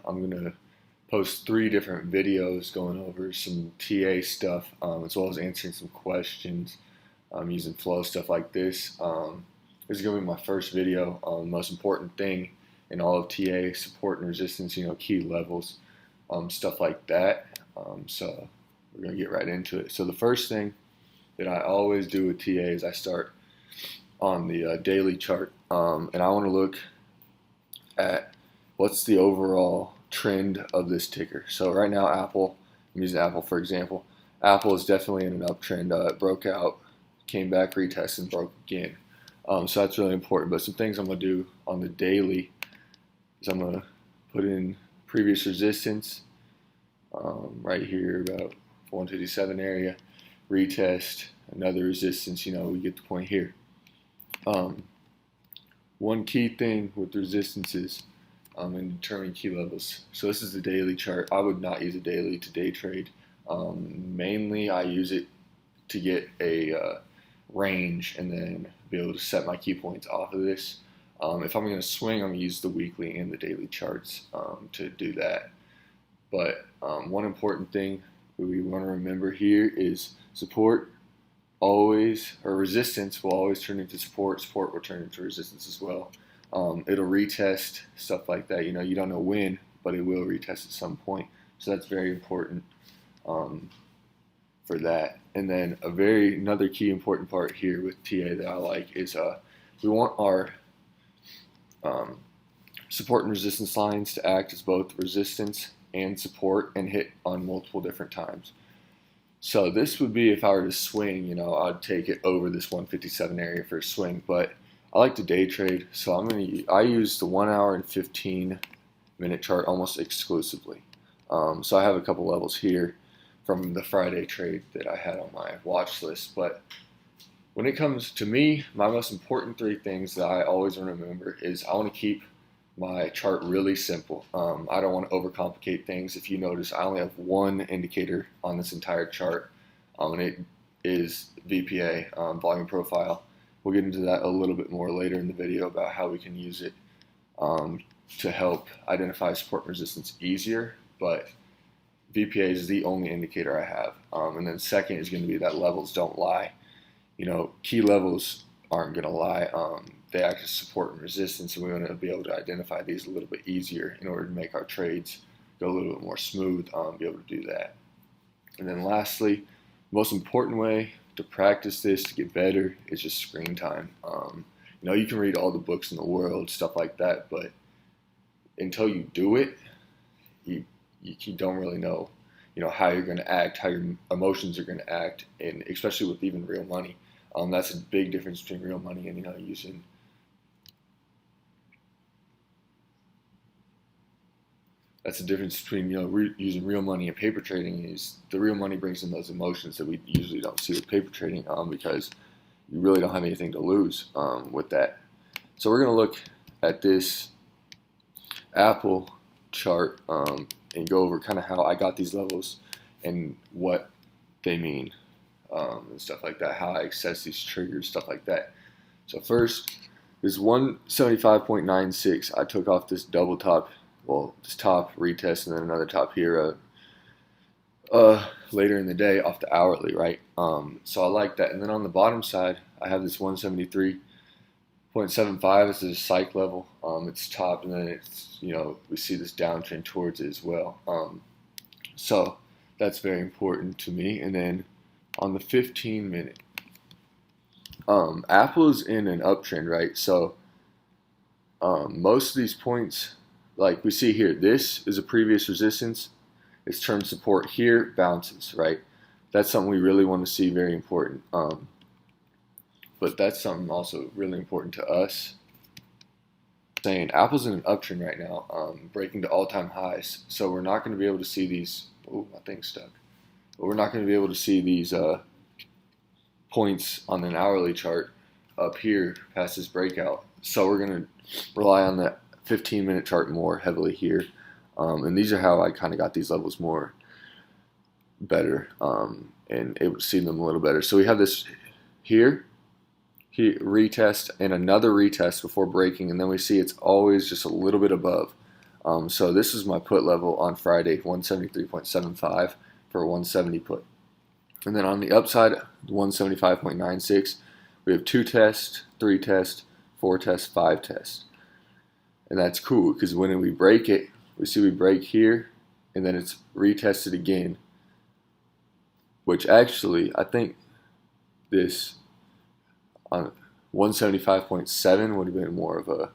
I'm going to post 3 different videos going over some TA stuff, as well as answering some questions using flow, stuff like this. This is going to be my first video on the most important thing in all of TA, support and resistance, key levels, stuff like that. So we're going to get right into it. So the first thing that I always do with TA is I start on the daily chart, and I want to look at what's the overall trend of this ticker. So right now, Apple, I'm using Apple for example. Apple is definitely in an uptrend. It broke out, came back, retested, and broke again. So that's really important. But some things I'm going to do on the daily is I'm going to put in previous resistance right here, about 157 area, retest, another resistance. We get the point here. One key thing with resistances and determining key levels. So this is the daily chart. I would not use a daily to day trade. Mainly I use it to get a range and then be able to set my key points off of this. If I'm going to swing, I'm going to use the weekly and the daily charts to do that. But one important thing we want to remember here is support always, or resistance will always turn into support. Support will turn into resistance as well. It'll retest, stuff like that. You don't know when, but it will retest at some point. So that's very important for that. And then another key important part here with TA that I like is we want our support and resistance lines to act as both resistance and support and hit on multiple different times. So this would be if I were to swing, I'd take it over this 157 area for a swing. But I like to day trade, so I use the 1 hour and 15-minute chart almost exclusively. So I have a couple levels here from the Friday trade that I had on my watch list. But when it comes to me, my most important 3 things that I always want to remember is I want to keep my chart really simple. I don't want to overcomplicate things. If you notice, I only have one indicator on this entire chart, and it is VPA, volume profile. We'll get into that a little bit more later in the video about how we can use it to help identify support and resistance easier, but VPA is the only indicator I have. And then second is going to be that levels don't lie. Key levels aren't going to lie. They act as support and resistance, and we want to be able to identify these a little bit easier in order to make our trades go a little bit more smooth, be able to do that. And then lastly, most important way to practice this, to get better, is just screen time. You can read all the books in the world, stuff like that, but until you do it, you don't really know, how you're going to act, how your emotions are going to act, and especially with even real money. That's a big difference between real money and using. That's the difference between using real money and paper trading. Is the real money brings in those emotions that we usually don't see with paper trading, because you really don't have anything to lose with that. So we're going to look at this Apple chart and go over kind of how I got these levels and what they mean and stuff like that, how I access these triggers, stuff like that. So first, this 175.96, I took off this double top, this top retest and then another top here later in the day off the hourly, right? So I like that. And then on the bottom side, I have this 173.75. This is a psych level. It's top, and then it's, we see this downtrend towards it as well. So that's very important to me. And then on the 15-minute, Apple's in an uptrend, right? So most of these points, like we see here, this is a previous resistance. It's turned support here, bounces, right? That's something we really want to see, very important. But that's something also really important to us. Saying Apple's in an uptrend right now, breaking to all-time highs. So we're not going to be able to see these. Oh, my thing's stuck. But we're not going to be able to see these points on an hourly chart up here past this breakout. So we're going to rely on that 15-minute chart more heavily here. And these are how I kind of got these levels more better and able to see them a little better. So we have this here, retest, and another retest before breaking, and then we see it's always just a little bit above. So this is my put level on Friday, 173.75 for a 170 put. And then on the upside, 175.96, we have 2 tests, 3 tests, 4 tests, 5 tests. And that's cool because when we break it, we see we break here and then it's retested again. Which actually, I think this on 175.7 would have been more of a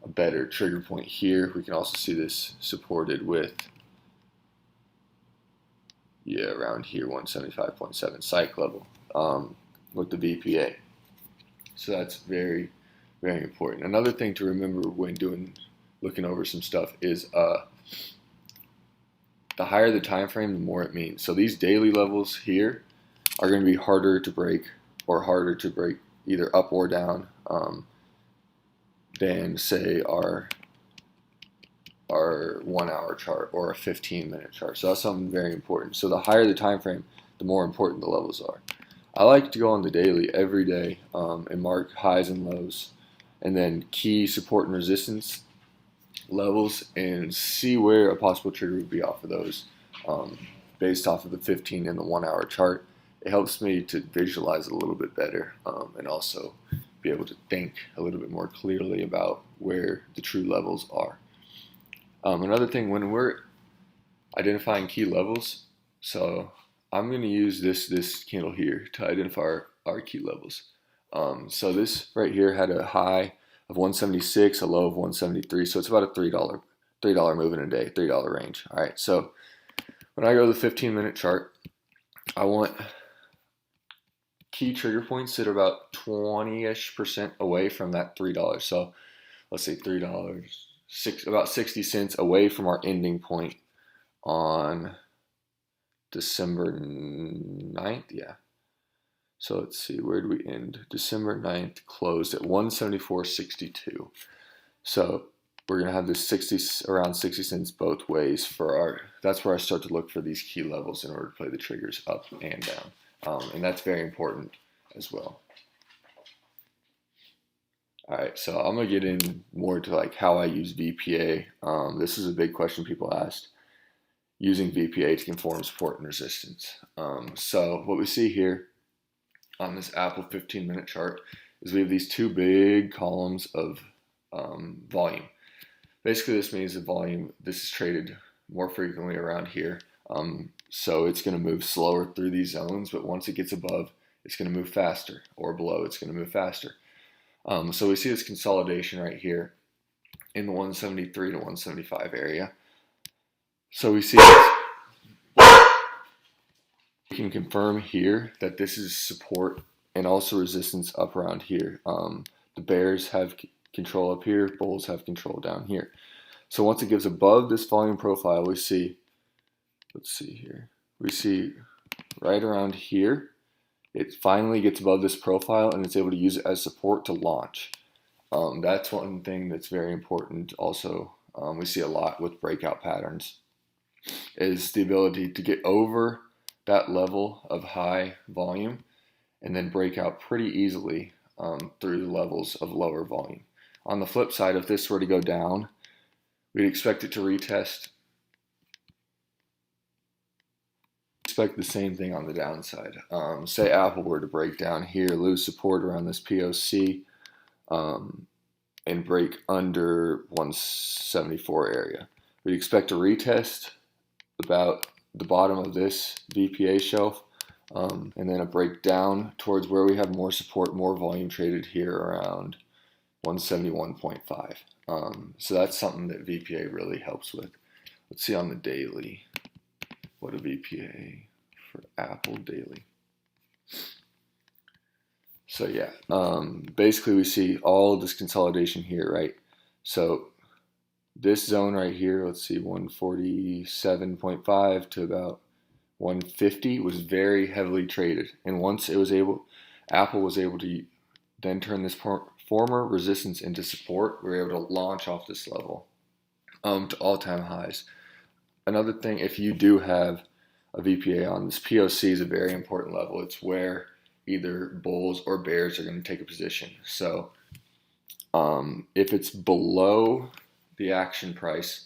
better trigger point here. We can also see this supported with, around here, 175.7 psych level with the VPA. So that's very, very important. Another thing to remember when looking over some stuff is the higher the time frame, the more it means. So these daily levels here are going to be harder to break, or harder to break either up or down than say our 1 hour chart or a 15-minute chart. So that's something very important. So the higher the time frame, the more important the levels are. I like to go on the daily every day and mark highs and lows, and then key support and resistance levels, and see where a possible trigger would be off of those based off of the 15 and the 1 hour chart. It helps me to visualize a little bit better and also be able to think a little bit more clearly about where the true levels are. Another thing, when we're identifying key levels, so I'm going to use this candle here to identify our key levels. So this right here had a high of 176, a low of 173, so it's about a $3 move in a day, $3 range. All right, so when I go to the 15-minute chart, I want key trigger points that are about 20-ish% away from that $3. So let's say $3, about 60 cents away from our ending point on December 9th. Yeah. So let's see, where did we end? December 9th closed at 174.62. So we're going to have this around 60 cents both ways for that's where I start to look for these key levels in order to play the triggers up and down. And that's very important as well. All right, so I'm going to get in more to like how I use VPA. This is a big question people asked, using VPA to conform support and resistance. So what we see here on this Apple 15-minute chart is we have these 2 big columns of volume. Basically, this means the volume, this is traded more frequently around here. So it's going to move slower through these zones, but once it gets above, it's going to move faster, or below, it's going to move faster. So we see this consolidation right here in the 173 to 175 area. So we see this. We can confirm here that this is support and also resistance up around here. The bears have control up here, bulls have control down here. So once it gives above this volume profile, we see, let's see here, we see right around here, it finally gets above this profile and it's able to use it as support to launch. That's one thing that's very important also. We see a lot with breakout patterns, is the ability to get over that level of high volume and then break out pretty easily through the levels of lower volume. On the flip side, if this were to go down, we'd expect it to retest. Expect the same thing on the downside. Say Apple were to break down here, lose support around this POC, and break under 174 area. We'd expect a retest about the bottom of this VPA shelf, and then a breakdown towards where we have more support, more volume traded here around 171.5. So that's something that VPA really helps with. Let's see on the daily what a VPA for Apple daily. So yeah, basically we see all of this consolidation here, right? So this zone right here, let's see, 147.5 to about 150 was very heavily traded. And once Apple was able to then turn this former resistance into support, we were able to launch off this level to all-time highs. Another thing, if you do have a VPA on, this POC is a very important level. It's where either bulls or bears are going to take a position. So if it's below the action price,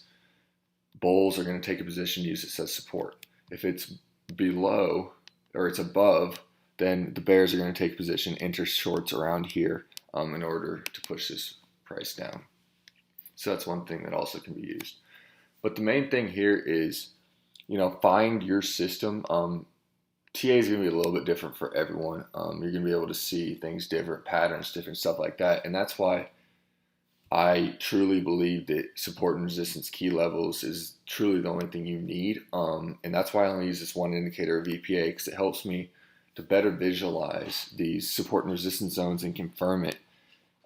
bulls are going to take a position, use it as support. If it's below or it's above, then the bears are going to take a position, enter shorts around here in order to push this price down. So that's one thing that also can be used. But the main thing here is, find your system. TA is going to be a little bit different for everyone. You're going to be able to see things different, patterns, different stuff like that. And that's why I truly believe that support and resistance key levels is truly the only thing you need. And that's why I only use this one indicator of VPA, because it helps me to better visualize these support and resistance zones and confirm it.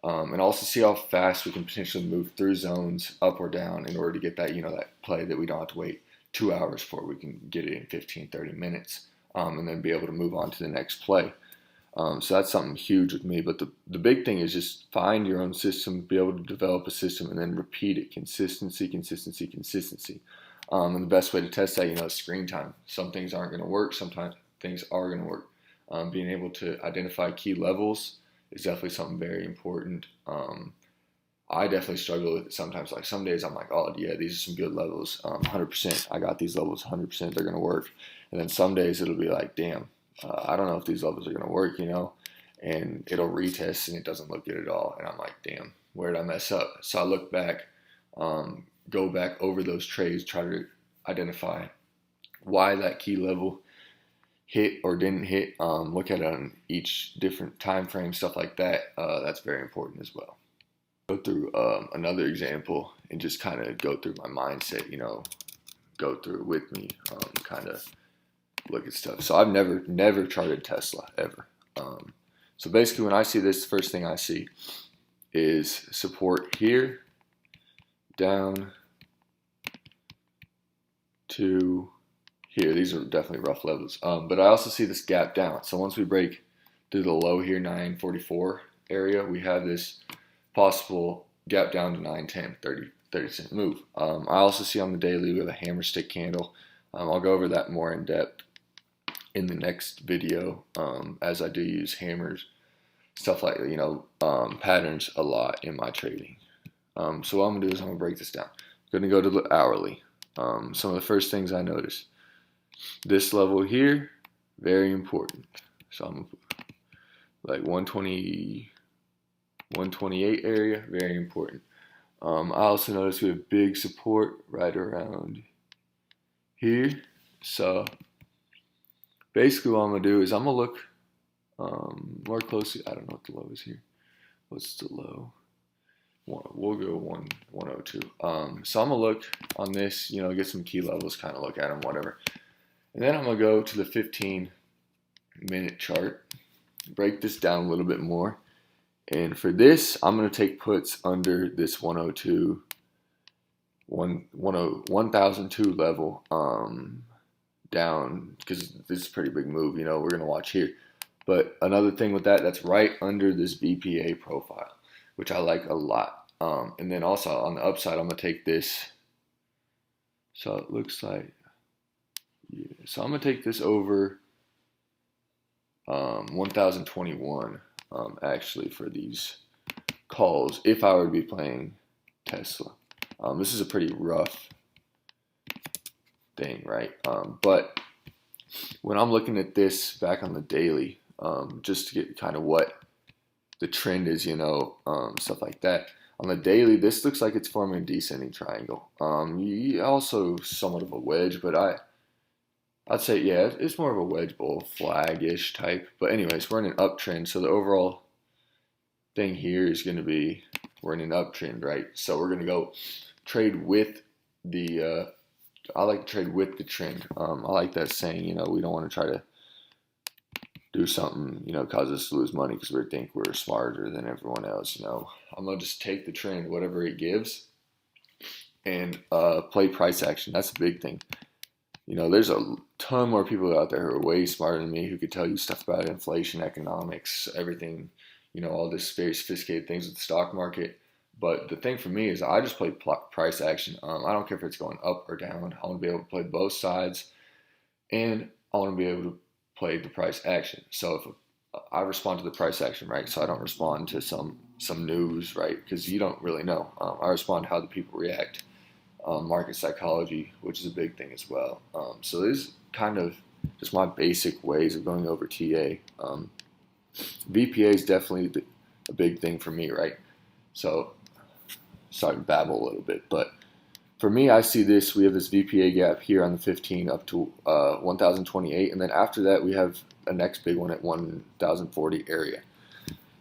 And also see how fast we can potentially move through zones up or down in order to get that, that play that we don't have to wait 2 hours for. We can get it in 15, 30 minutes and then be able to move on to the next play. So that's something huge with me. But the big thing is just find your own system, be able to develop a system, and then repeat it. Consistency, consistency, consistency. And the best way to test that, is screen time. Some things aren't going to work. Sometimes things are going to work. Being able to identify key levels is definitely something very important. I definitely struggle with it sometimes. Like some days I'm like, oh yeah, these are some good levels. 100%. I got these levels 100%. They're going to work. And then some days it'll be like, damn. I don't know if these levels are going to work, and it'll retest and it doesn't look good at all. And I'm like, damn, where did I mess up? So I look back, go back over those trades, try to identify why that key level hit or didn't hit, look at it on each different time frame, stuff like that. That's very important as well. Go through another example and just kind of go through my mindset, go through it with me, kind of look at stuff. So I've never charted Tesla ever. So basically when I see this, the first thing I see is support here, down to here. These are definitely rough levels. But I also see this gap down. So once we break through the low here, 944 area, we have this possible gap down to 910, 30 cent move. I also see on the daily we have a hammer stick candle. I'll go over that more in depth in the next video, as I do use hammers, stuff like patterns a lot in my trading. So what I'm gonna do is I'm gonna break this down. I'm gonna go to the hourly. Some of the first things I notice, this level here, very important. So I'm like 120, 128 area, very important. I also notice we have big support right around here. So basically what I'm going to do is I'm going to look more closely. I don't know what the low is here. What's the low? We'll go 102. So I'm going to look on this, get some key levels, kind of look at them, whatever. And then I'm going to go to the 15-minute chart, break this down a little bit more. And for this, I'm going to take puts under this 102, 1002 level down, because this is a pretty big move, we're going to watch here. But another thing with that, that's right under this VPA profile, which I like a lot. And then also on the upside, I'm going to take this. So it looks like, yeah. So I'm going to take this over 1021 actually for these calls if I were to be playing Tesla. This is a pretty rough thing, right? But when I'm looking at this back on the daily, just to get kind of what the trend is, stuff like that. On the daily, this looks like it's forming a descending triangle. Also somewhat of a wedge, but I'd say, yeah, it's more of a wedge bull flag-ish type. But anyways, we're in an uptrend. So the overall thing here is going to be, we're in an uptrend, right? So we're going to go trade with the, I like to trade with the trend. I like that saying, we don't want to try to do something, cause us to lose money because we think we're smarter than everyone else. I'm going to just take the trend, whatever it gives, and play price action. That's a big thing. There's a ton more people out there who are way smarter than me who could tell you stuff about inflation, economics, everything, all this very sophisticated things with the stock market. But the thing for me is I just play price action. I don't care if it's going up or down. I want to be able to play both sides, and I want to be able to play the price action. So if I respond to the price action, right? So I don't respond to some some news, right? Because you don't really know. I respond to how the people react. Market psychology, which is a big thing as well. So this is kind of just my basic ways of going over TA. VPA is definitely a big thing for me, right? So sorry to babble a little bit, but for me, I see this. We have this VPA gap here on the 15 up to 1028, and then after that, we have a next big one at 1040 area.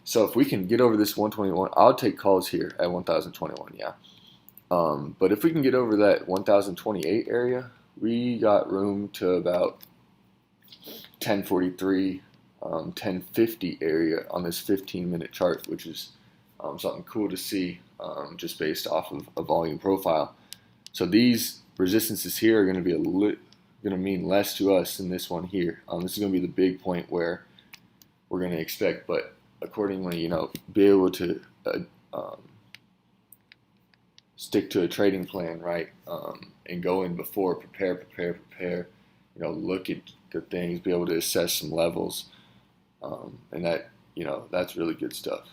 So if we can get over this 121, I'll take calls here at 1021, yeah. But if we can get over that 1028 area, we got room to about 1043, 1050 area on this 15-minute chart, which is something cool to see just based off of a volume profile. So these resistances here are going to be going to mean less to us than this one here. This is going to be the big point where we're going to expect, but accordingly, be able to stick to a trading plan, right? And go in before, prepare. Look at the things, be able to assess some levels, and that's really good stuff.